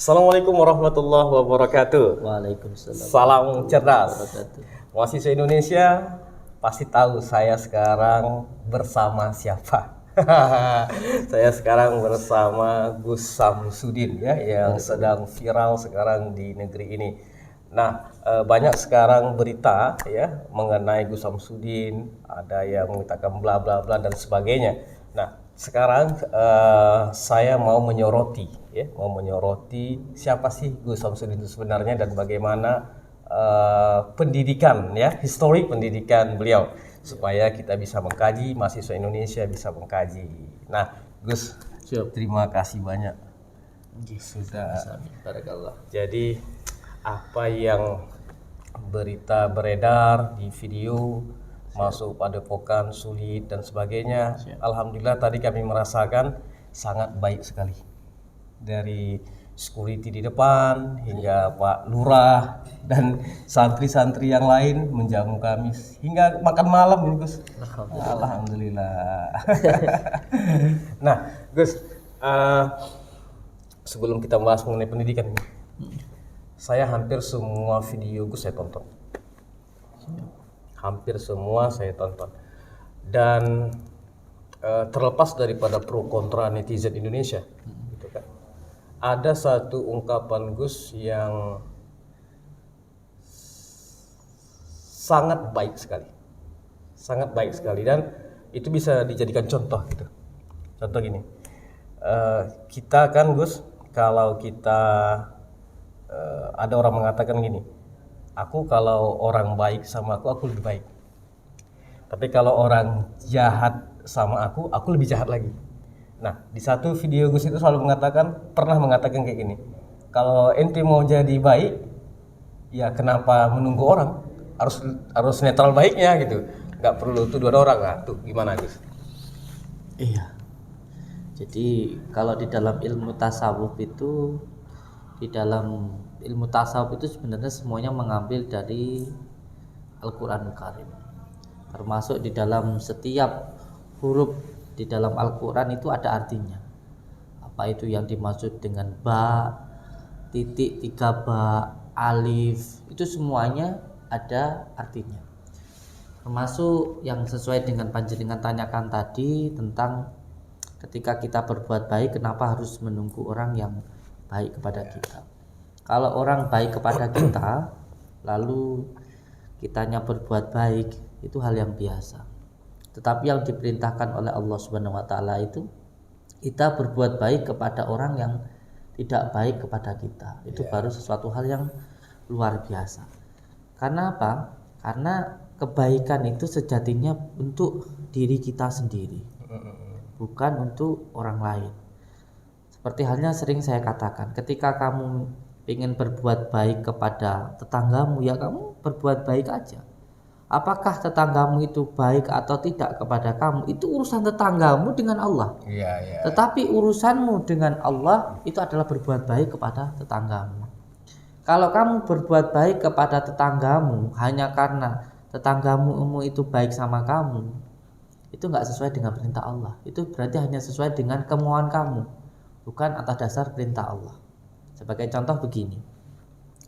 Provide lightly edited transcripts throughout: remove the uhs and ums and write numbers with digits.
Assalamualaikum warahmatullahi wabarakatuh. Waalaikumsalam Salam cerdas. wabarakatuh. Mahasiswa Indonesia pasti tahu saya sekarang bersama siapa. Saya sekarang bersama Gus Samsudin ya, yang sedang viral sekarang di negeri ini. Nah, banyak sekarang berita ya mengenai Gus Samsudin, ada yang mengatakan bla bla bla dan sebagainya. Nah, sekarang saya mau menyoroti siapa sih Gus Samsudin itu sebenarnya dan bagaimana pendidikan ya, histori pendidikan beliau supaya kita bisa mengkaji, mahasiswa Indonesia bisa mengkaji. Nah, Gus, terima kasih banyak sudah. Barakallah. Jadi apa yang berita beredar di video masuk padepokan sulit dan sebagainya, alhamdulillah tadi kami merasakan sangat baik sekali, dari security di depan hingga Pak Lurah dan santri-santri yang lain menjamu kami hingga makan malam ini, Gus. Alhamdulillah. Nah, Gus, sebelum kita bahas mengenai pendidikan ini, saya hampir semua video Gus saya tonton. Hampir semua saya tonton. Dan terlepas daripada pro kontra netizen Indonesia, gitu kan. Ada satu ungkapan Gus yang sangat baik sekali dan itu bisa dijadikan contoh gitu. Contoh gini, kita kan Gus, kalau kita ada orang mengatakan gini, aku kalau orang baik sama aku lebih baik, tapi kalau orang jahat sama aku lebih jahat lagi. Nah, di satu video Gus itu selalu pernah mengatakan kayak gini, kalau ente mau jadi baik, ya kenapa menunggu orang? Harus netral baiknya gitu, nggak perlu tuduhan orang. Nah, tuh gimana Gus? Iya. Jadi kalau di dalam ilmu tasawuf itu, sebenarnya semuanya mengambil dari Al-Qur'anul Karim. Termasuk di dalam setiap huruf di dalam Al-Qur'an itu ada artinya. Apa itu yang dimaksud dengan ba, titik 3 ba, alif, itu semuanya ada artinya. Termasuk yang sesuai dengan panjenengan tanyakan tadi tentang ketika kita berbuat baik, kenapa harus menunggu orang yang baik kepada kita. Kalau orang baik kepada kita lalu kitanya berbuat baik, itu hal yang biasa. Tetapi yang diperintahkan oleh Allah Subhanahu wa taala itu kita berbuat baik kepada orang yang tidak baik kepada kita. Itu baru sesuatu hal yang luar biasa. Karena apa? Karena kebaikan itu sejatinya untuk diri kita sendiri, bukan untuk orang lain. Seperti halnya sering saya katakan, ketika kamu ingin berbuat baik kepada tetanggamu, ya kamu berbuat baik aja. Apakah tetanggamu itu baik atau tidak kepada kamu, itu urusan tetanggamu dengan Allah. Tetapi urusanmu dengan Allah itu adalah berbuat baik kepada tetanggamu. Kalau kamu berbuat baik kepada tetanggamu hanya karena tetanggamu itu baik sama kamu, itu nggak sesuai dengan perintah Allah. Itu berarti hanya sesuai dengan kemauan kamu, bukan atas dasar perintah Allah. Sebagai contoh begini,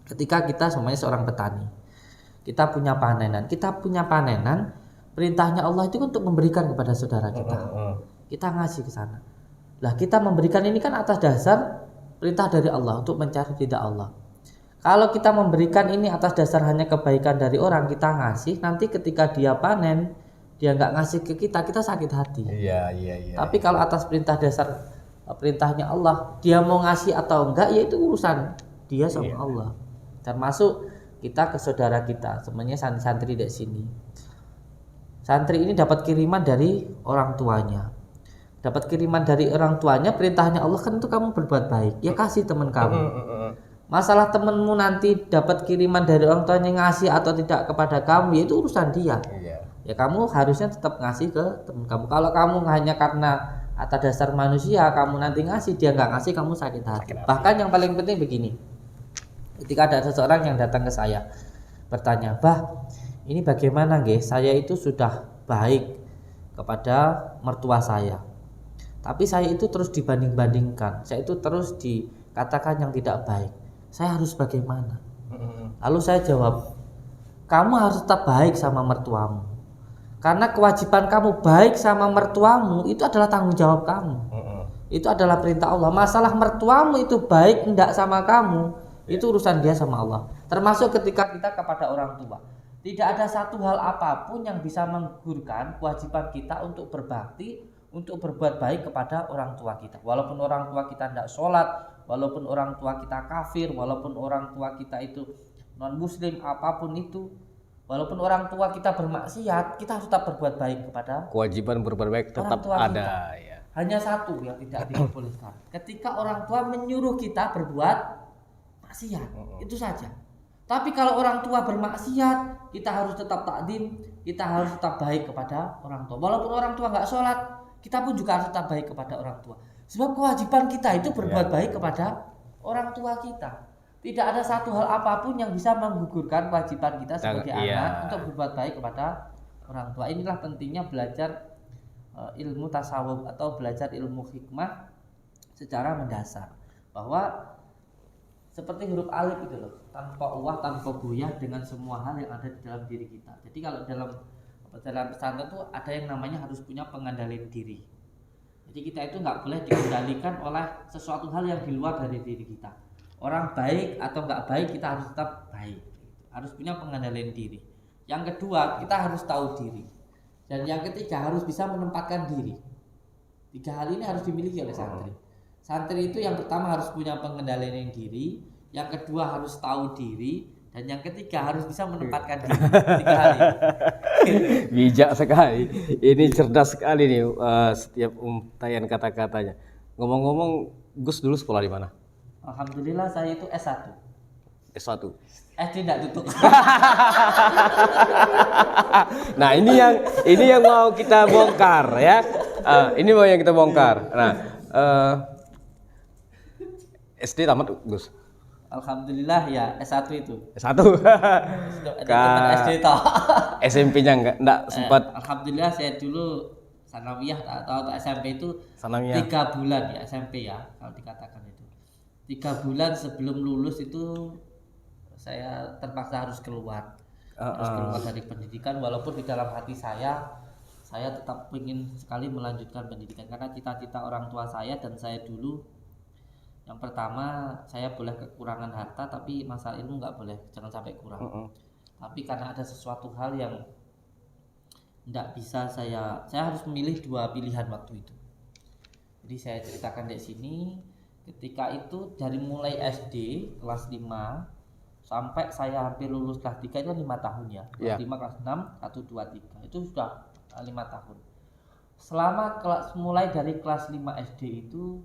ketika kita semuanya seorang petani, kita punya panenan, perintahnya Allah itu untuk memberikan kepada saudara kita. Kita ngasih ke sana. Lah kita memberikan ini kan atas dasar perintah dari Allah untuk mencari ridha Allah. Kalau kita memberikan ini atas dasar hanya kebaikan dari orang, kita ngasih, nanti ketika dia panen, dia nggak ngasih ke kita, kita sakit hati. Tapi kalau atas perintahnya Allah, dia mau ngasih atau enggak, ya itu urusan dia sama Allah. Termasuk kita ke saudara kita, semuanya santri dari sini. Santri ini dapat kiriman dari orang tuanya. Perintahnya Allah kan itu kamu berbuat baik, ya kasih teman kamu. Masalah temanmu nanti dapat kiriman dari orang tuanya ngasih atau tidak kepada kamu, ya itu urusan dia. Ya kamu harusnya tetap ngasih ke teman kamu. Kalau kamu hanya karena atas dasar manusia kamu nanti ngasih, dia nggak ngasih, kamu sakit hati. Bahkan yang paling penting begini, ketika ada seseorang yang datang ke saya bertanya, "Bah, ini bagaimana nggih? Saya itu sudah baik kepada mertua saya, tapi saya itu terus dibanding-bandingkan, saya itu terus katakan yang tidak baik, saya harus bagaimana? Lalu saya jawab, kamu harus tetap baik sama mertuamu, karena kewajiban kamu baik sama mertuamu itu adalah tanggung jawab kamu. Itu adalah perintah Allah. Masalah mertuamu itu baik enggak sama kamu, itu urusan dia sama Allah. Termasuk ketika kita kepada orang tua, tidak ada satu hal apapun yang bisa menggugurkan kewajiban kita untuk berbakti, untuk berbuat baik kepada orang tua kita. Walaupun orang tua kita tidak sholat, walaupun orang tua kita kafir, walaupun orang tua kita itu non muslim, apapun itu, walaupun orang tua kita bermaksiat, kita harus tetap berbuat baik kepada Kewajiban berbuat baik tetap ada ya. Hanya satu yang tidak dibolehkan, ketika orang tua menyuruh kita berbuat maksiat, itu saja. Tapi kalau orang tua bermaksiat, kita harus tetap takdim, kita harus tetap baik kepada orang tua. Walaupun orang tua nggak sholat, kita pun juga harus tetap baik kepada orang tua. Sebab kewajiban kita itu berbuat baik kepada orang tua kita. Tidak ada satu hal apapun yang bisa menggugurkan kewajiban kita sebagai anak untuk berbuat baik kepada orang tua. Inilah pentingnya belajar ilmu tasawuf atau belajar ilmu hikmah secara mendasar, bahwa seperti huruf alif itu loh, tanpa uah, tanpa goyah dengan semua hal yang ada di dalam diri kita. Jadi kalau dalam pesantren itu ada yang namanya harus punya pengendalian diri. Jadi kita itu nggak boleh dikendalikan oleh sesuatu hal yang di luar dari diri kita. Orang baik atau nggak baik, kita harus tetap baik, harus punya pengendalian diri. Yang kedua, kita harus tahu diri. Dan yang ketiga, harus bisa menempatkan diri. 3 hal ini harus dimiliki oleh santri. Santri itu yang pertama harus punya pengendalian diri, yang kedua harus tahu diri, dan yang ketiga harus bisa menempatkan diri. 3 hal ini. Bijak sekali. Ini cerdas sekali nih setiap untayan kata-katanya. Ngomong-ngomong, Gus dulu sekolah di mana? Alhamdulillah saya itu S1. S1. SD tidak tutup. Nah, ini yang mau kita bongkar ya. Ini mau yang kita bongkar. Nah, SD tamat Gus. Alhamdulillah ya S1 itu. S1. SD toh. SMP-nya enggak sempat. Alhamdulillah saya dulu sanawiyah atau SMP itu Sanawiyah. 3 bulan ya SMP ya kalau dikatakan itu. 3 bulan sebelum lulus itu saya terpaksa harus keluar. Harus keluar dari pendidikan, walaupun di dalam hati saya tetap ingin sekali melanjutkan pendidikan karena cita-cita orang tua saya dan saya dulu. Yang pertama, saya boleh kekurangan harta, tapi masalah ilmu nggak boleh, jangan sampai kurang. Tapi karena ada sesuatu hal yang nggak bisa saya harus memilih 2 pilihan waktu itu. Jadi saya ceritakan di sini, ketika itu dari mulai SD kelas 5 sampai saya hampir lulus kelas 3 itu kan 5 tahun ya. Kelas 5, kelas 6, 1, 2, 3 itu sudah 5 tahun. Selama mulai dari kelas 5 SD itu,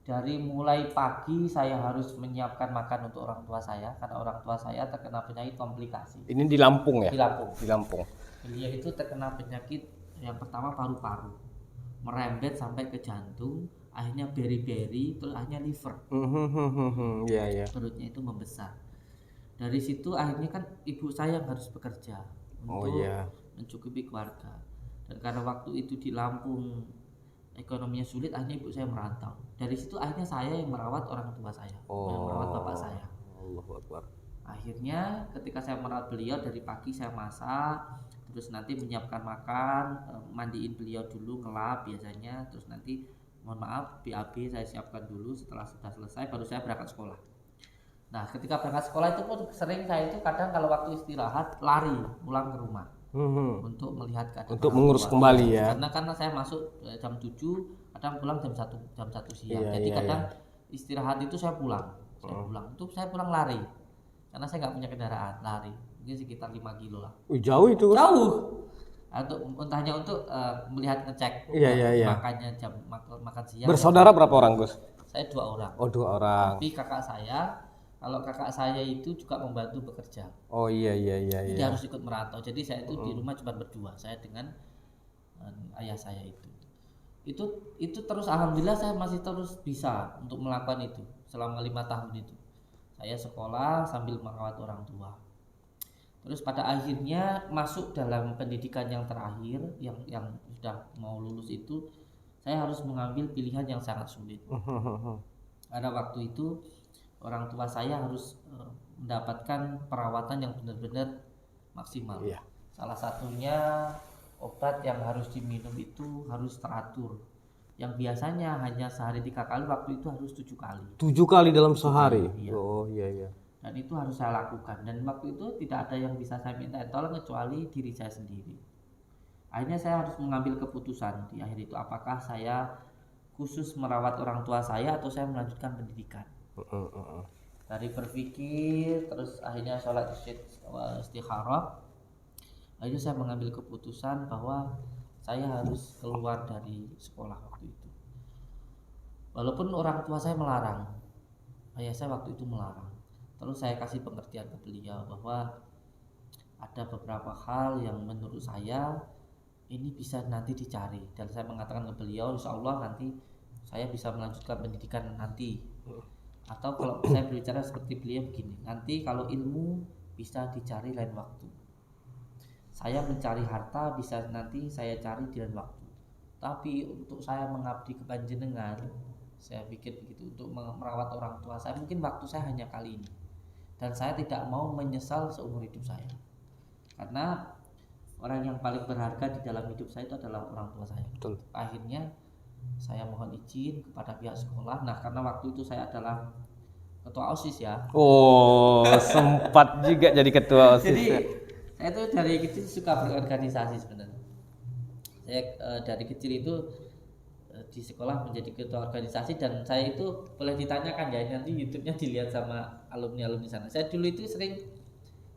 dari mulai pagi saya harus menyiapkan makan untuk orang tua saya karena orang tua saya terkena penyakit komplikasi. Ini di Lampung ya? Di Lampung. Di Lampung. Beliau itu terkena penyakit yang pertama paru-paru, merembet sampai ke jantung, akhirnya beri-beri, terus akhirnya liver. Iya. Perutnya itu membesar. Dari situ akhirnya kan ibu saya yang harus bekerja untuk mencukupi keluarga. Dan karena waktu itu di Lampung ekonominya sulit, akhirnya ibu saya merantau. Dari situ akhirnya saya yang merawat orang tua saya, yang merawat bapak saya. Allahu Akbar. Akhirnya ketika saya merawat beliau, dari pagi saya masak, terus nanti menyiapkan makan, mandiin beliau dulu, ngelap biasanya, terus nanti mohon maaf BAB saya siapkan dulu. Setelah sudah selesai baru saya berangkat sekolah. Nah ketika berangkat sekolah itu pun sering saya itu kadang kalau waktu istirahat lari pulang ke rumah untuk melihat keadaan, untuk mengurus kembali ya. Karena saya masuk jam 7, kadang pulang jam 1 siang. Jadi kadang istirahat itu saya pulang. Itu saya pulang lari. Karena saya nggak punya kendaraan, lari. Mungkin sekitar 5 kilo lah. Jauh itu. Jauh. Entahnya untuk melihat ngecek makannya jam makan siang. Bersaudara berapa orang, Gus? Saya 2 orang. Oh, 2 orang. Tapi kakak saya, kalau kakak saya itu juga membantu bekerja. Oh iya. Jadi harus ikut merantau. Jadi saya itu di rumah cuma berdua, saya dengan ayah saya itu. Itu terus alhamdulillah saya masih terus bisa untuk melakukan itu selama 5 tahun itu. Saya sekolah sambil merawat orang tua. Terus pada akhirnya masuk dalam pendidikan yang terakhir yang sudah mau lulus itu, saya harus mengambil pilihan yang sangat sulit. Pada waktu itu orang tua saya harus mendapatkan perawatan yang benar-benar maksimal. Iya. Salah satunya obat yang harus diminum itu harus teratur. Yang biasanya hanya sehari 3 kali, waktu itu harus 7 kali. 7 kali dalam sehari. Iya. Oh iya iya. Dan itu harus saya lakukan. Dan waktu itu tidak ada yang bisa saya minta tolong kecuali diri saya sendiri. Akhirnya saya harus mengambil keputusan di akhir itu, apakah saya khusus merawat orang tua saya atau saya melanjutkan pendidikan. Dari berpikir terus akhirnya sholat istikharah, akhirnya saya mengambil keputusan bahwa saya harus keluar dari sekolah waktu itu. Walaupun orang tua saya melarang, ayah saya waktu itu melarang. Terus saya kasih pengertian ke beliau bahwa ada beberapa hal yang menurut saya ini bisa nanti dicari, dan saya mengatakan ke beliau insya Allah nanti saya bisa melanjutkan pendidikan nanti. Atau kalau saya berbicara seperti beliau begini, nanti kalau ilmu bisa dicari lain waktu, saya mencari harta bisa nanti saya cari di lain waktu, tapi untuk saya mengabdi kepada jenengan, saya pikir begitu, untuk merawat orang tua saya mungkin waktu saya hanya kali ini, dan saya tidak mau menyesal seumur hidup saya, karena orang yang paling berharga di dalam hidup saya itu adalah orang tua saya. Betul. Akhirnya saya mohon izin kepada pihak sekolah. Nah, karena waktu itu saya adalah ketua OSIS ya. Oh, sempat juga jadi ketua OSIS. Jadi ya? saya itu dari kecil suka berorganisasi sebenarnya. Saya dari kecil itu di sekolah menjadi ketua organisasi, dan saya itu boleh ditanyakan ya, nanti YouTube-nya dilihat sama alumni-alumni sana. Saya dulu itu sering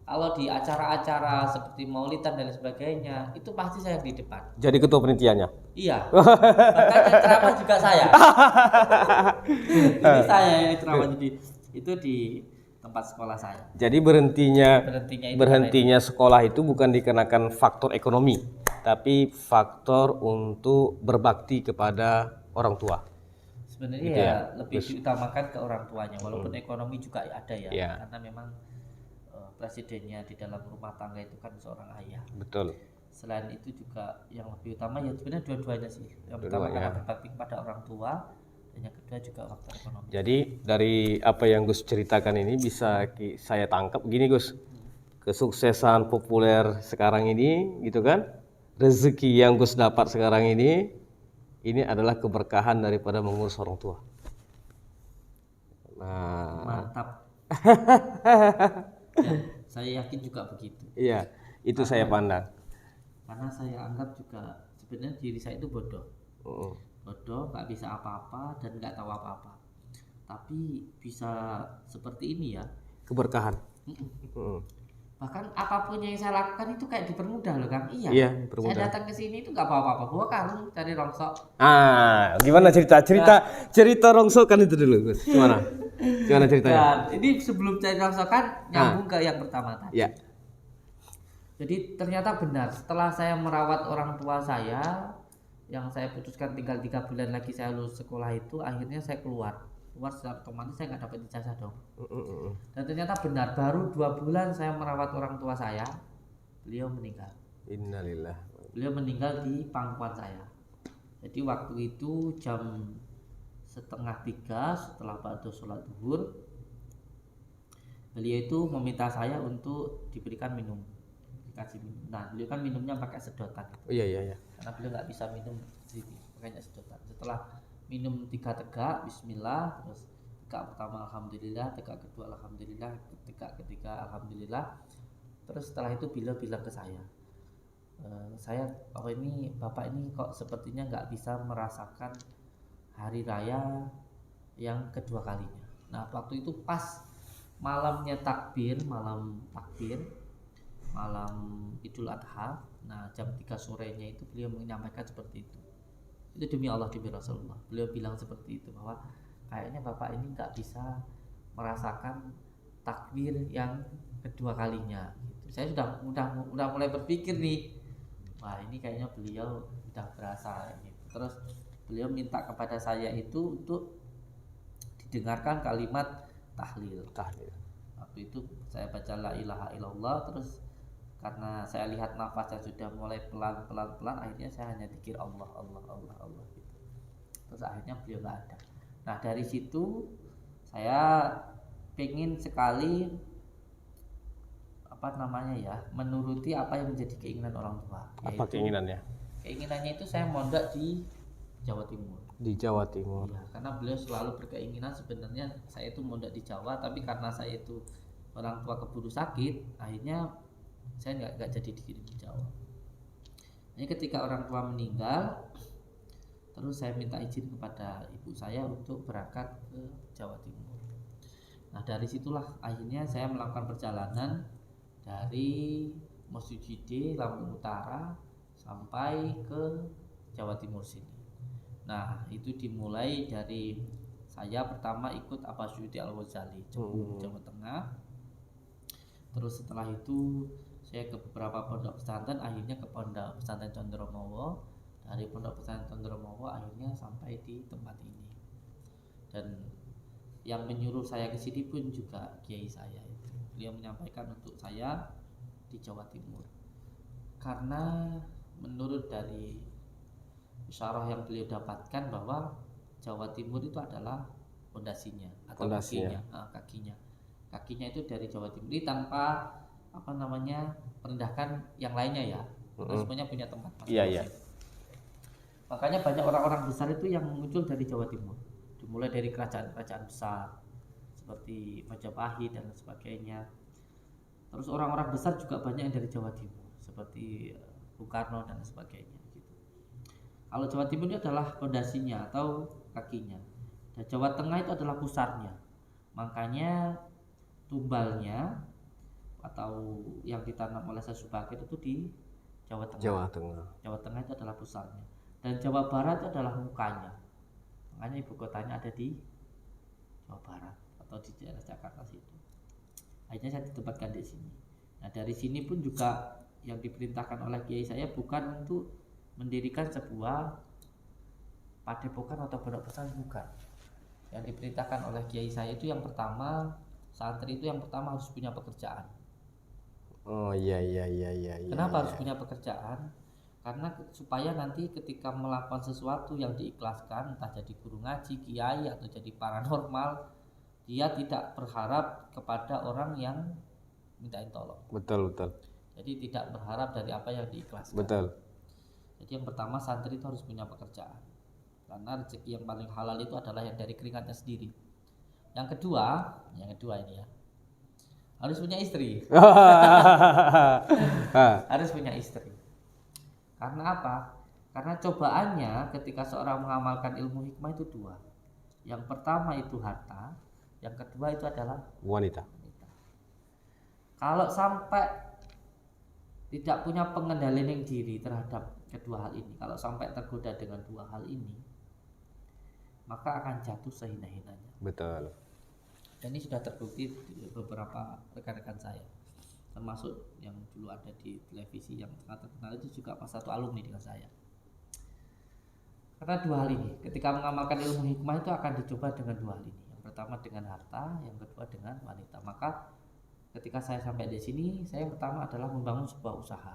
kalau di acara-acara seperti maulidan dan sebagainya, itu pasti saya di depan. Jadi ketua penitiannya. Iya. Bahkan yang ceramah juga saya. Ini saya yang ceramah itu di tempat sekolah saya. Jadi berhentinya sekolah itu bukan dikenakan faktor ekonomi, tapi faktor untuk berbakti kepada orang tua. Sebenarnya Gitu ya ya? lebih diutamakan ke orang tuanya, walaupun ekonomi juga ada ya, Iya. karena memang presidennya di dalam rumah tangga itu kan seorang ayah. Betul. Selain itu juga yang lebih utama ya sebenarnya dua-duanya sih. Yang pertama karena berbakti kepada orang tua, dan yang kedua juga faktor ekonomi. Jadi dari apa yang Gus ceritakan ini bisa saya tangkap gini Gus, kesuksesan populer sekarang ini gitu kan, rezeki yang Gus dapat sekarang ini adalah keberkahan daripada mengurus orang tua. Nah, Mantap. Dan saya yakin juga begitu. iya, itu saya pandang. Karena saya anggap juga sebenarnya diri saya itu bodoh. Bodoh, nggak bisa apa-apa dan nggak tahu apa-apa. Tapi bisa seperti ini ya. Keberkahan. Bahkan apapun yang saya lakukan itu kayak dipermudah loh Kang. Iya. Iya, dipermudah. Saya datang ke sini itu nggak bawa apa-apa, bawa karung dari rongsok. Gimana cerita rongsokan itu dulu Gus? Gimana ceritanya? Dan ini sebelum cari rongsokan nyambung ke yang pertama tadi. Ya. Jadi ternyata benar, setelah saya merawat orang tua saya, yang saya putuskan tinggal 3 bulan lagi saya lulus sekolah itu, akhirnya saya keluar secara otomatis saya nggak dapat ijazah dong. Dan ternyata benar, baru 2 bulan saya merawat orang tua saya, beliau meninggal. Innalillah. Beliau meninggal di pangkuan saya. Jadi waktu itu jam 2:30 setelah ba'da sholat zuhur, beliau itu meminta saya untuk diberikan minum, dikasih minum. Nah beliau kan minumnya pakai sedotan. Oh iya. Karena beliau nggak bisa minum sendiri, makanya sedotan. Setelah minum 3 tegak, Bismillah, terus tegak pertama Alhamdulillah, tegak kedua Alhamdulillah, tegak ketiga Alhamdulillah. Terus setelah itu beliau bilang ke saya, ini bapak ini kok sepertinya nggak bisa merasakan hari raya yang kedua kalinya. Nah waktu itu pas malamnya malam Idul Adha. Nah jam 3 sorenya itu beliau menyampaikan seperti itu. Itu demi Allah, demi Rasulullah. Beliau bilang seperti itu, bahwa kayaknya bapak ini nggak bisa merasakan takbir yang kedua kalinya. Gitu. Saya udah mulai berpikir nih, wah ini kayaknya beliau udah berasa. Gitu. Terus beliau minta kepada saya itu untuk didengarkan kalimat tahlil. Waktu itu saya baca la ilaha illallah, terus karena saya lihat nafasnya sudah mulai pelan, akhirnya saya hanya zikir Allah gitu. Terus akhirnya beliau nggak ada. Nah dari situ saya pengen sekali menuruti apa yang menjadi keinginan orang tua. Apa keinginannya? Keinginannya itu saya mondok di Jawa Timur. Di Jawa Timur. Ya, karena beliau selalu berkeinginan sebenarnya saya itu mondok di Jawa, tapi karena saya itu orang tua keburu sakit, akhirnya saya nggak jadi dikirim di Jawa. Jadi ketika orang tua meninggal, terus saya minta izin kepada ibu saya untuk berangkat ke Jawa Timur. Nah dari situlah akhirnya saya melakukan perjalanan dari Mosjide Lampung Utara sampai ke Jawa Timur sini. Nah itu dimulai dari saya pertama ikut Abasyudi Al-Ghazali Jepun, Jawa Tengah. Terus setelah itu saya ke beberapa pondok pesantren, akhirnya ke pondok pesantren Condromowo. Dari pondok pesantren Condromowo akhirnya sampai di tempat ini. Dan yang menyuruh saya ke sini pun juga kiai saya itu. Beliau menyampaikan untuk saya di Jawa Timur. Karena menurut dari isyarah yang beliau dapatkan bahwa Jawa Timur itu adalah pondasinya atau kakinya. Kakinya itu dari Jawa Timur. Ini tanpa merendahkan yang lainnya ya. Semuanya punya tempat masing-masing. Iya. Makanya banyak orang-orang besar itu yang muncul dari Jawa Timur. Dimulai dari kerajaan-kerajaan besar seperti Majapahit dan sebagainya. Terus orang-orang besar juga banyak yang dari Jawa Timur seperti Bung Karno dan sebagainya gitu. Kalau Jawa Timur itu adalah pondasinya atau kakinya. Dan Jawa Tengah itu adalah pusarnya. Makanya tumbalnya atau yang ditanam oleh Sesubakir itu di Jawa Tengah. Jawa Tengah itu adalah pusarnya. Dan Jawa Barat itu adalah mukanya. Makanya ibu kotanya ada di Jawa Barat atau di daerah Jakarta situ. Akhirnya saya ditempatkan di sini. Nah dari sini pun juga yang diperintahkan oleh kiai saya bukan untuk mendirikan sebuah padepokan atau pondok pesantren, bukan. Yang diperintahkan oleh kiai saya itu yang pertama, santri itu yang pertama harus punya pekerjaan. Oh iya. Kenapa harus punya pekerjaan? Karena supaya nanti ketika melakukan sesuatu yang diikhlaskan, entah jadi guru ngaji, kiai atau jadi paranormal, dia tidak berharap kepada orang yang mintain tolong. Betul. Jadi tidak berharap dari apa yang diikhlaskan. Betul. Jadi yang pertama santri itu harus punya pekerjaan. Karena rezeki yang paling halal itu adalah yang dari keringatnya sendiri. Yang kedua ini ya. Harus punya istri. Harus punya istri. Karena apa? Karena cobaannya ketika seorang mengamalkan ilmu hikmah itu dua. Yang pertama itu harta, yang kedua itu adalah wanita. Kalau sampai tidak punya pengendalian diri terhadap kedua hal ini, kalau sampai tergoda dengan dua hal ini, maka akan jatuh sehina-hinanya. Betul. Dan ini sudah terbukti di beberapa rekan-rekan saya, termasuk yang dulu ada di televisi yang sangat terkenal itu juga pas satu alumni dengan saya. Karena dua hal ini, ketika mengamalkan ilmu hikmah itu akan dicoba dengan dua hal ini. Yang pertama dengan harta, yang kedua dengan wanita. Maka ketika saya sampai di sini, saya yang pertama adalah membangun sebuah usaha.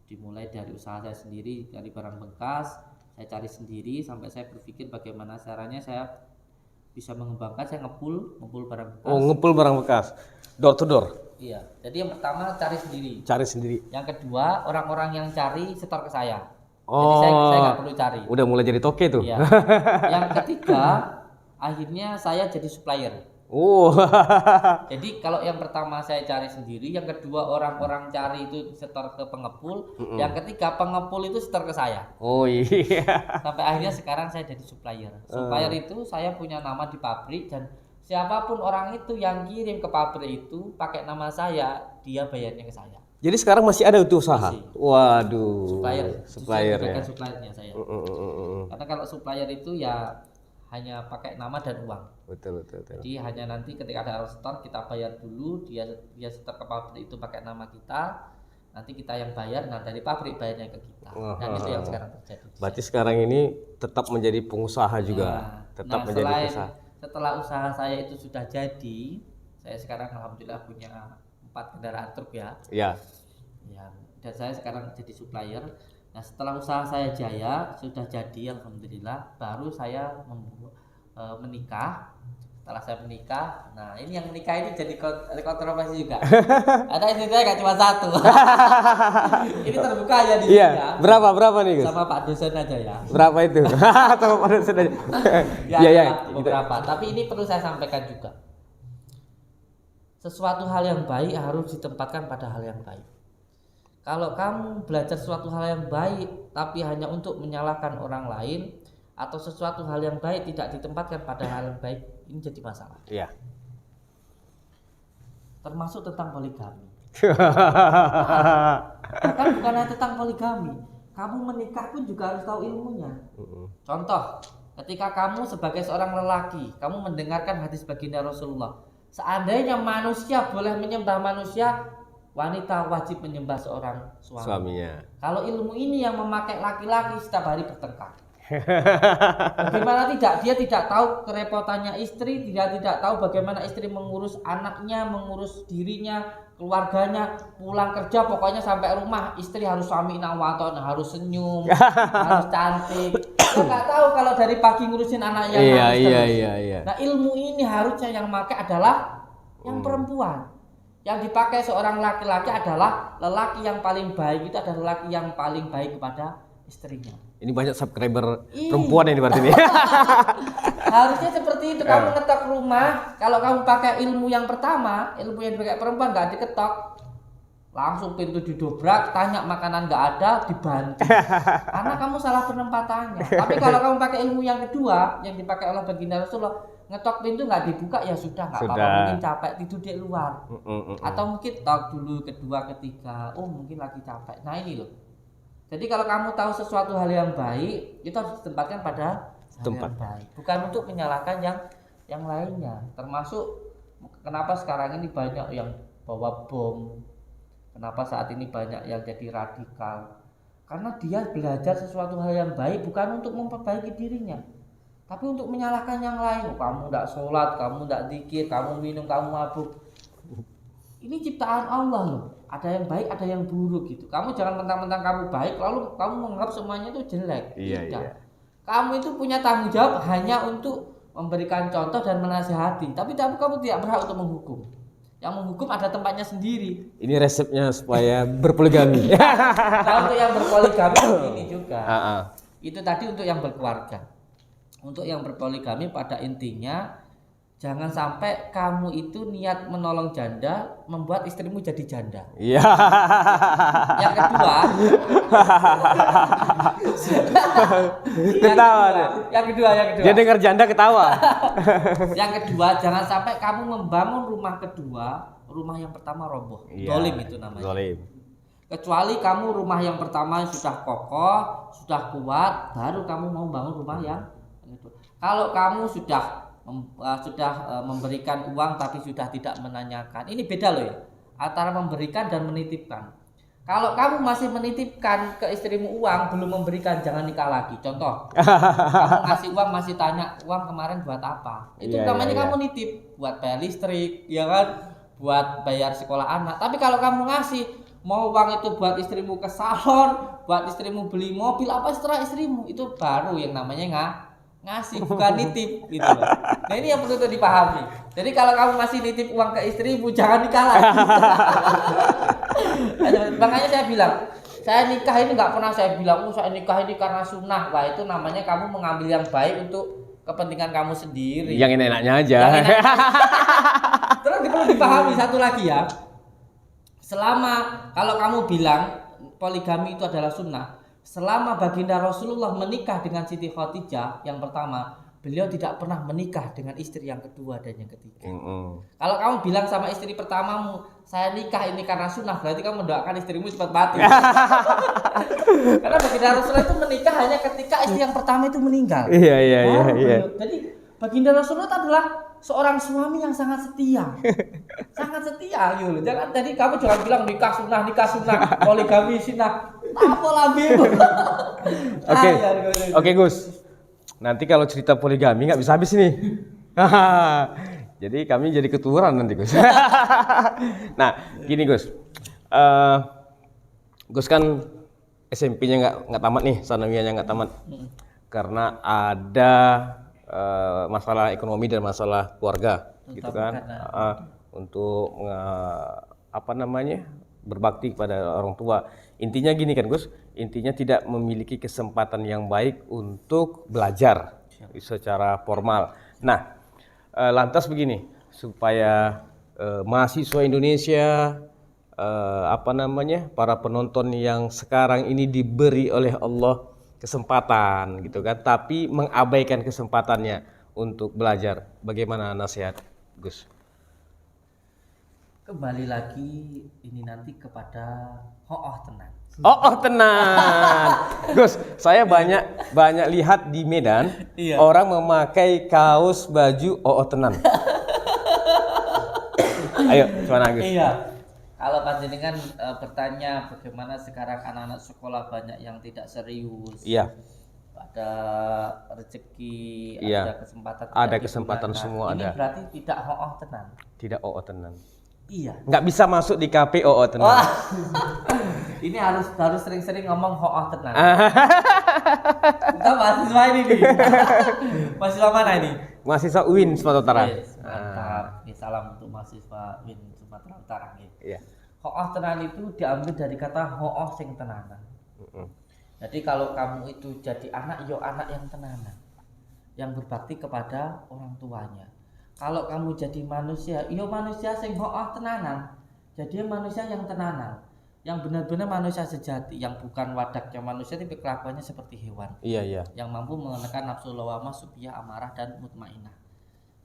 Dimulai dari usaha saya sendiri, dari barang bekas, saya cari sendiri sampai saya berpikir bagaimana caranya saya bisa mengembangkan. Saya ngepul barang bekas. Oh, ngepul barang bekas, door to door. Iya. Jadi yang pertama cari sendiri. Yang kedua orang-orang yang cari setor ke saya. Oh. Jadi saya nggak perlu cari. Udah mulai jadi toke tuh. Iya. Yang ketiga akhirnya saya jadi supplier. Oh. Jadi kalau yang pertama saya cari sendiri, yang kedua orang-orang cari itu setor ke pengepul, yang ketiga pengepul itu setor ke saya. Oh iya. Sampai akhirnya sekarang saya jadi supplier. Supplier itu saya punya nama di pabrik dan siapapun orang itu yang kirim ke pabrik itu pakai nama saya, dia bayarnya ke saya. Jadi sekarang masih ada itu usaha? Masih. Waduh. Supplier ya. Suppliernya saya. Karena kalau supplier itu ya hanya pakai nama dan uang. Betul. Jadi hanya nanti ketika ada orang setor kita bayar dulu, dia setor ke pabrik itu pakai nama kita, nanti kita yang bayar, nah dari pabrik bayarnya ke kita. Dan itu yang sekarang terjadi. Berarti sekarang ini tetap menjadi pengusaha juga, tetap menjadi pengusaha. Setelah usaha saya itu sudah jadi, saya sekarang alhamdulillah punya 4 kendaraan truk ya. Iya. Ya, dan saya sekarang jadi supplier. Nah setelah usaha saya jaya sudah jadi alhamdulillah, baru saya menikah. setelah saya menikah. Nah, ini yang menikah ini jadi kontroversi juga. Ada istri saya nggak cuma satu. Ini terbuka ya di sini ya. Berapa nih Gus? Sama Pak dosen aja ya. Berapa itu? Sama Pak dosen aja. Ya, beberapa. Tapi ini perlu saya sampaikan juga. Sesuatu hal yang baik harus ditempatkan pada hal yang baik. Kalau kamu belajar sesuatu hal yang baik tapi hanya untuk menyalahkan orang lain, atau sesuatu hal yang baik tidak ditempatkan pada hal yang baik, ini jadi masalah. Iya. Termasuk tentang poligami. Bahkan bukan hanya tentang poligami, kamu menikah pun juga harus tahu ilmunya. Contoh, ketika kamu sebagai seorang lelaki, kamu mendengarkan hadis baginda Rasulullah, seandainya manusia boleh menyembah manusia, wanita wajib menyembah seorang Suaminya. Kalau ilmu ini yang memakai laki-laki setiap hari bertengkar. Bagaimana tidak? Dia tidak tahu kerepotannya istri, dia tidak tahu bagaimana istri mengurus anaknya, mengurus dirinya, keluarganya, pulang kerja pokoknya sampai rumah istri harus suami nawaton, harus senyum, harus cantik. Dia nggak tahu kalau dari pagi ngurusin anaknya. Iya. Nah, ilmu ini harusnya yang pakai adalah yang perempuan. Yang dipakai seorang laki-laki adalah lelaki yang paling baik, itu adalah lelaki yang paling baik kepada istrinya. Ini banyak subscriber perempuan ini berarti nih. Harusnya seperti itu. Kamu ngetok rumah, kalau kamu pakai ilmu yang pertama, ilmu yang dipakai perempuan, nggak diketok, langsung pintu didobrak, tanya makanan nggak ada, dibantu. Karena kamu salah penempatannya. Tapi kalau kamu pakai ilmu yang kedua, yang dipakai oleh baginda Rasulullah, ngetok pintu nggak dibuka, ya sudah, nggak apa-apa, mungkin capek tidur di luar. Atau mungkin tok dulu, kedua, ketiga, oh mungkin lagi capek. Nah ini loh. Jadi kalau kamu tahu sesuatu hal yang baik, itu harus ditempatkan pada hal yang baik, bukan untuk menyalahkan yang lainnya. Termasuk kenapa sekarang ini banyak yang bawa bom, kenapa saat ini banyak yang jadi radikal, karena dia belajar sesuatu hal yang baik bukan untuk memperbaiki dirinya, tapi untuk menyalahkan yang lain. Kamu tidak sholat, kamu tidak zikir, kamu minum, kamu mabuk. Ini ciptaan Allah loh. Ada yang baik, ada yang buruk gitu. Kamu jangan mentang-mentang kamu baik lalu kamu menganggap semuanya itu jelek. Tidak. Kamu itu punya tanggung jawab hanya untuk memberikan contoh dan menasihati. Tapi kamu tidak berhak untuk menghukum. Yang menghukum ada tempatnya sendiri. Ini resepnya supaya berpoligami. Nah, untuk yang berpoligami ini juga. Itu tadi untuk yang berkeluarga. Untuk yang berpoligami pada intinya, jangan sampai kamu itu niat menolong janda membuat istrimu jadi janda. Iya. Yang kedua, ketawa. Yang kedua. Dia dengar janda ketawa. Yang kedua, jangan sampai kamu membangun rumah kedua, rumah yang pertama roboh. Dolim itu namanya. Dolim. Kecuali kamu rumah yang pertama sudah kokoh, sudah kuat, baru kamu mau bangun rumah yang itu. Kalau kamu sudah memberikan uang tapi sudah tidak menanyakan, ini beda loh ya, antara memberikan dan menitipkan. Kalau kamu masih menitipkan ke istrimu uang, belum memberikan, jangan nikah lagi. Contoh, kamu ngasih uang masih tanya, uang kemarin buat apa? Itu namanya kamu nitip, buat bayar listrik, ya kan, buat bayar sekolah anak. Tapi kalau kamu ngasih, mau uang itu buat istrimu ke salon, buat istrimu beli mobil, apa setelah istrimu, itu baru yang namanya ngasih, bukan nitip gitu loh. Nah ini yang perlu dipahami. Jadi kalau kamu masih nitip uang ke istrimu, jangan nikah lagi. Makanya saya bilang, saya nikah ini nggak pernah saya bilang, saya nikah ini karena sunnah. Wah, itu namanya kamu mengambil yang baik untuk kepentingan kamu sendiri. Yang enak-enaknya aja. Terus perlu dipahami satu lagi ya. Selama kalau kamu bilang poligami itu adalah sunnah, selama baginda Rasulullah menikah dengan Siti Khadijah yang pertama, beliau tidak pernah menikah dengan istri yang kedua dan yang ketiga. Kalau kamu bilang sama istri pertamamu, saya nikah ini karena sunnah, berarti kamu mendoakan istrimu cepat mati. Karena baginda Rasulullah itu menikah hanya ketika istri yang pertama itu meninggal. Iya. Jadi baginda Rasulullah adalah seorang suami yang sangat setia. Sangat setia gitu. Jangan tadi kamu jangan bilang nikah sunnah, poligami sunnah. Apa lagi? Oke Gus. Nanti kalau cerita poligami nggak bisa habis nih. Jadi kami jadi keturunan nanti Gus. Nah, gini Gus. Gus kan SMP-nya nggak tamat nih, sanawiyahnya nggak tamat. Karena ada masalah ekonomi dan masalah keluarga, gitu Terutama kan, untuk apa namanya, berbakti kepada orang tua. Intinya gini kan Gus, intinya tidak memiliki kesempatan yang baik untuk belajar secara formal. Nah, lantas begini, supaya mahasiswa Indonesia, apa namanya, para penonton yang sekarang ini diberi oleh Allah kesempatan gitu kan, tapi mengabaikan kesempatannya untuk belajar, bagaimana nasihat Gus? Kembali lagi ini nanti kepada tenang. Tenang. Gus, saya banyak lihat di Medan Iya. orang memakai kaos baju tenang. Ayo, gimana Gus? Iya. Kalau panjenengan bertanya bagaimana sekarang anak-anak sekolah banyak yang tidak serius. Iya. Ada rezeki, Iya. ada kesempatan. Ada tidak kesempatan digunakan. semua ini ada. berarti tidak tenang. Tidak tenang. Iya. Nggak bisa masuk di KP tenang. Wah. Ini harus sering-sering ngomong tenang. Kita mahasiswa ini nih. Mahasiswa mana ini? Mahasiswa UIN Sumatera Utara. Yes, mantap. Oke, salam untuk mahasiswa Win Sumatera Utara. Iya. Tenan itu diambil dari kata sing tenanan. Jadi kalau kamu itu jadi anak, yo anak yang tenanan, yang berbakti kepada orang tuanya. Kalau kamu jadi manusia, yo manusia sing tenanan. Jadi manusia yang tenanan, yang benar-benar manusia sejati, yang bukan wadaknya manusia tapi kelakuannya seperti hewan. Iya. Yang mampu menekan nafsu lawamah, subhiyah, amarah dan mutmainah.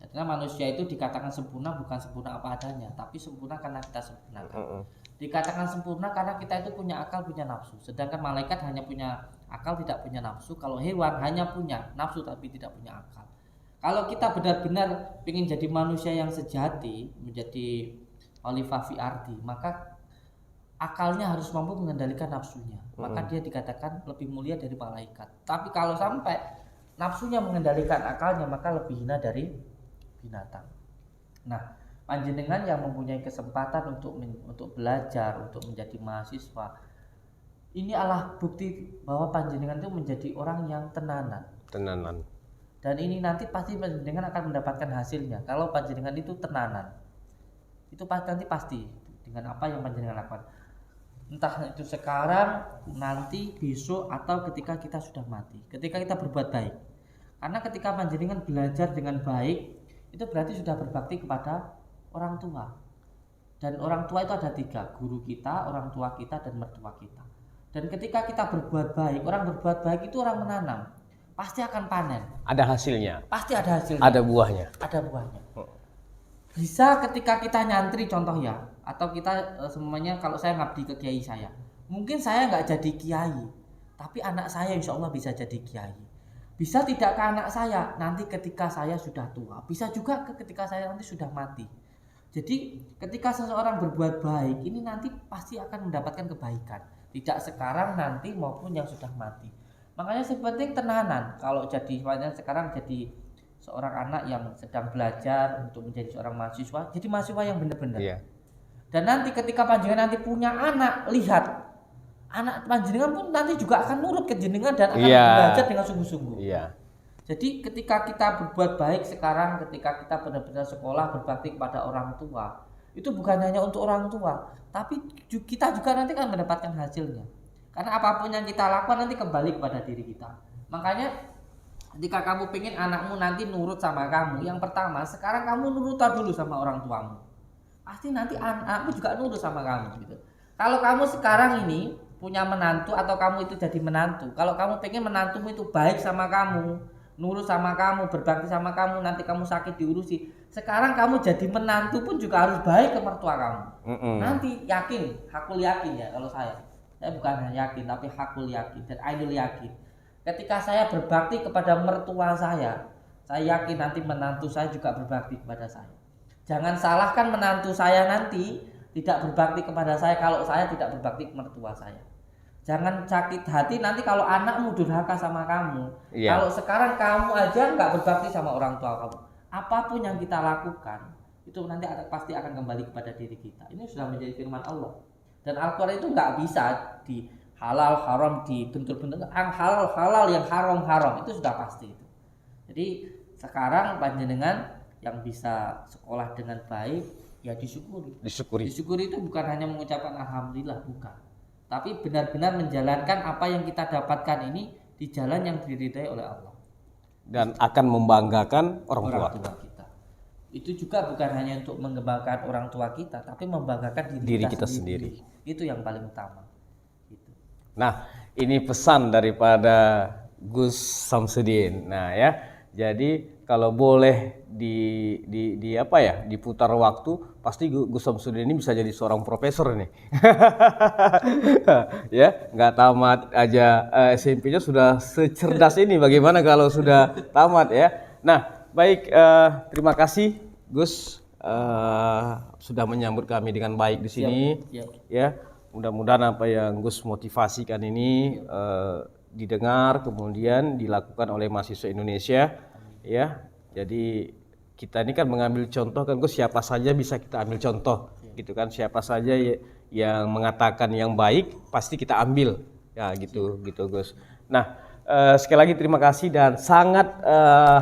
Karena manusia itu dikatakan sempurna bukan sempurna apa adanya, tapi sempurna karena kita sempurnakan. Dikatakan sempurna karena kita itu punya akal, punya nafsu. Sedangkan malaikat hanya punya akal, tidak punya nafsu. Kalau hewan hanya punya nafsu tapi tidak punya akal. Kalau kita benar-benar ingin jadi manusia yang sejati, menjadi khalifah fi ardi, maka akalnya harus mampu mengendalikan nafsunya. Maka dia dikatakan lebih mulia dari malaikat. Tapi kalau sampai nafsunya mengendalikan akalnya, maka lebih hina dari binatang. Nah, panjenengan yang mempunyai kesempatan untuk belajar, untuk menjadi mahasiswa, ini adalah bukti bahwa panjenengan itu menjadi orang yang tenanan. Dan ini nanti pasti panjenengan akan mendapatkan hasilnya. Kalau panjenengan itu tenanan, itu nanti pasti dengan apa yang panjenengan lakukan. Entah itu sekarang, nanti, besok, atau ketika kita sudah mati. Ketika kita berbuat baik. Karena ketika panjenengan belajar dengan baik, itu berarti sudah berbakti kepada orang tua. Dan orang tua itu ada 3, guru kita, orang tua kita, dan mertua kita. Dan ketika kita berbuat baik, orang berbuat baik itu orang menanam, pasti akan panen. Ada hasilnya. Pasti ada hasilnya. Ada buahnya. Ada buahnya. Bisa ketika kita nyantri contoh ya, atau kita semuanya, kalau saya ngabdi ke kiai saya, mungkin saya nggak jadi kiai, tapi anak saya insya Allah bisa jadi kiai. Bisa tidak ke anak saya nanti ketika saya sudah tua, bisa juga ketika saya nanti sudah mati. Jadi ketika seseorang berbuat baik, ini nanti pasti akan mendapatkan kebaikan, tidak sekarang, nanti, maupun yang sudah mati. Makanya sepenting tenanan. Kalau jadi sekarang jadi seorang anak yang sedang belajar untuk menjadi seorang mahasiswa, jadi mahasiswa yang benar-benar. Iya. Dan nanti ketika panjenengan nanti punya anak, lihat anak panjenengan pun nanti juga akan nurut ke jenengan dan akan belajar dengan sungguh-sungguh. Iya. Jadi ketika kita berbuat baik sekarang, ketika kita benar-benar sekolah berbakti kepada orang tua, itu bukan hanya untuk orang tua, tapi kita juga nanti akan mendapatkan hasilnya. Karena apapun yang kita lakukan nanti kembali kepada diri kita. Makanya ketika kamu pengen anakmu nanti nurut sama kamu, yang pertama sekarang kamu nurut dulu sama orang tuamu. Pasti nanti anakmu juga nurut sama kamu gitu. Kalau kamu sekarang ini punya menantu atau kamu itu jadi menantu, kalau kamu pengen menantumu itu baik sama kamu, nurut sama kamu, berbakti sama kamu, nanti kamu sakit diurusi. Sekarang kamu jadi menantu pun juga harus baik ke mertua kamu. Nanti yakin, hakul yakin ya kalau saya bukan hanya yakin tapi hakul yakin dan ainul yakin. Ketika saya berbakti kepada mertua saya yakin nanti menantu saya juga berbakti kepada saya. Jangan salahkan menantu saya nanti tidak berbakti kepada saya kalau saya tidak berbakti ke mertua saya. Jangan sakit hati nanti kalau anakmu durhaka sama kamu. Iya. Kalau sekarang kamu aja nggak berbakti sama orang tua kamu, apapun yang kita lakukan itu nanti pasti akan kembali kepada diri kita. Ini sudah menjadi firman Allah. Dan Al-Quran itu nggak bisa di halal haram dibentur-bentur. Yang halal halal, yang haram haram, itu sudah pasti itu. Jadi Sekarang panjenengan yang bisa sekolah dengan baik ya disyukuri. Disyukuri itu bukan hanya mengucapkan alhamdulillah, bukan. Tapi benar-benar menjalankan apa yang kita dapatkan ini di jalan yang diridai oleh Allah. Dan akan membanggakan orang tua kita. Itu juga bukan hanya untuk mengembangkan orang tua kita, tapi membanggakan diri kita sendiri. Itu yang paling utama. Gitu. Nah, ini pesan daripada Gus Samsudin. Nah ya, jadi kalau boleh diputar waktu, pasti Gus Samsudin ini bisa jadi seorang profesor nih. Ya, nggak tamat aja SMP-nya sudah secerdas ini. Bagaimana kalau sudah tamat ya? Nah, baik, terima kasih Gus sudah menyambut kami dengan baik di sini. Siap. Ya, mudah-mudahan apa yang Gus motivasikan ini didengar kemudian dilakukan oleh mahasiswa Indonesia. Ya, jadi kita ini kan mengambil contoh kan Gus, siapa saja bisa kita ambil contoh gitu kan, siapa saja yang mengatakan yang baik pasti kita ambil ya gitu Gus. Nah, sekali lagi terima kasih dan sangat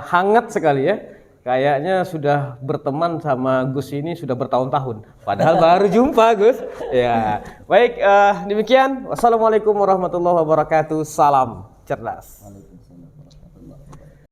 hangat sekali ya, kayaknya sudah berteman sama Gus ini sudah bertahun-tahun padahal baru jumpa Gus ya. Baik, demikian, wassalamualaikum warahmatullahi wabarakatuh, salam cerdas.